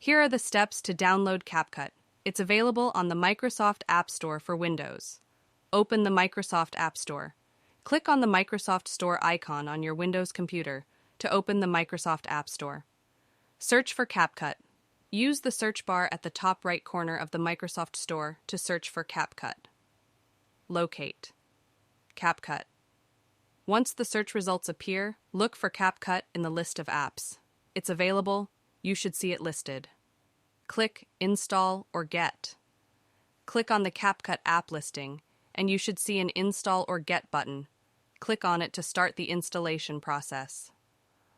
Here are the steps to download CapCut. It's available on the Microsoft App Store for Windows. Open the Microsoft App Store. Click on the Microsoft Store icon on your Windows computer to open the Microsoft App Store. Search for CapCut. Use the search bar at the top right corner of the Microsoft Store to search for CapCut. Locate. CapCut. Once the search results appear, look for CapCut in the list of apps. It's available. You should see it listed. Click Install or Get. Click on the CapCut app listing, and you should see an Install or Get button. Click on it to start the installation process.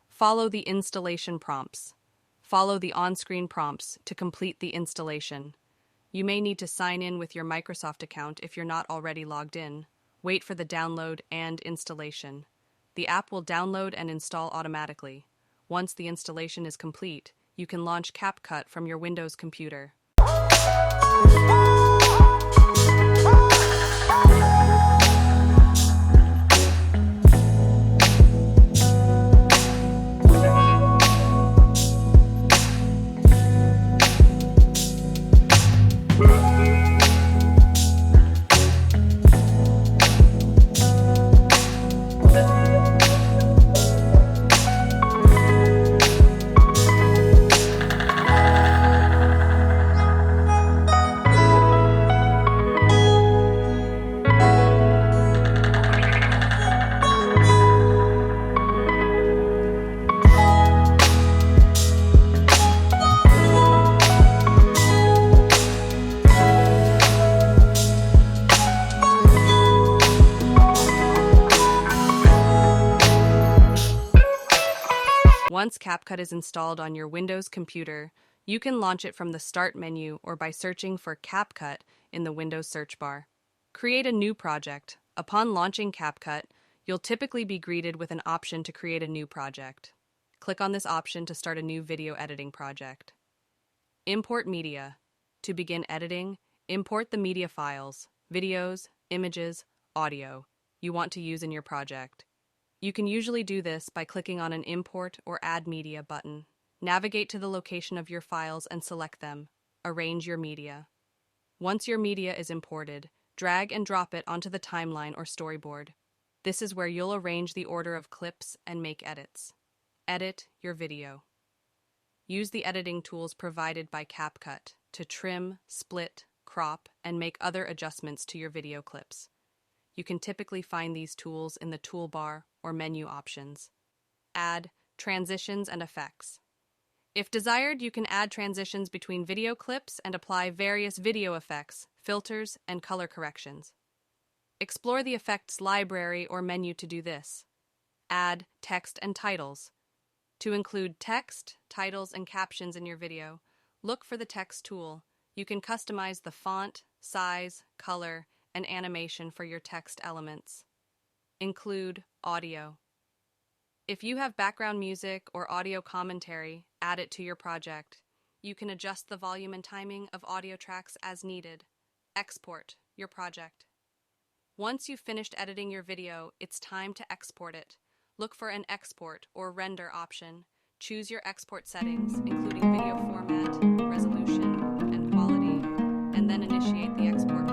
Follow the installation prompts. Follow the on-screen prompts to complete the installation. You may need to sign in with your Microsoft account if you're not already logged in. Wait for the download and installation. The app will download and install automatically. Once the installation is complete, you can launch CapCut from your Windows computer. Once CapCut is installed on your Windows computer, you can launch it from the Start menu or by searching for CapCut in the Windows search bar. Create a new project. Upon launching CapCut, you'll typically be greeted with an option to create a new project. Click on this option to start a new video editing project. Import media. To begin editing, import the media files, videos, images, audio you want to use in your project. You can usually do this by clicking on an Import or Add Media button. Navigate to the location of your files and select them. Arrange your media. Once your media is imported, drag and drop it onto the timeline or storyboard. This is where you'll arrange the order of clips and make edits. Edit your video. Use the editing tools provided by CapCut to trim, split, crop, and make other adjustments to your video clips. You can typically find these tools in the toolbar or menu options. Add transitions and effects. If desired, you can add transitions between video clips and apply various video effects, filters, and color corrections. Explore the effects library or menu to do this. Add text and titles. To include text, titles, and captions in your video, look for the text tool. You can customize the font, size, color, and animation for your text elements. Include audio. If you have background music or audio commentary, add it to your project. You can adjust the volume and timing of audio tracks as needed. Export your project. Once you've finished editing your video, it's time to export it. Look for an export or render option. Choose your export settings, including video format, resolution, and quality, and then initiate the export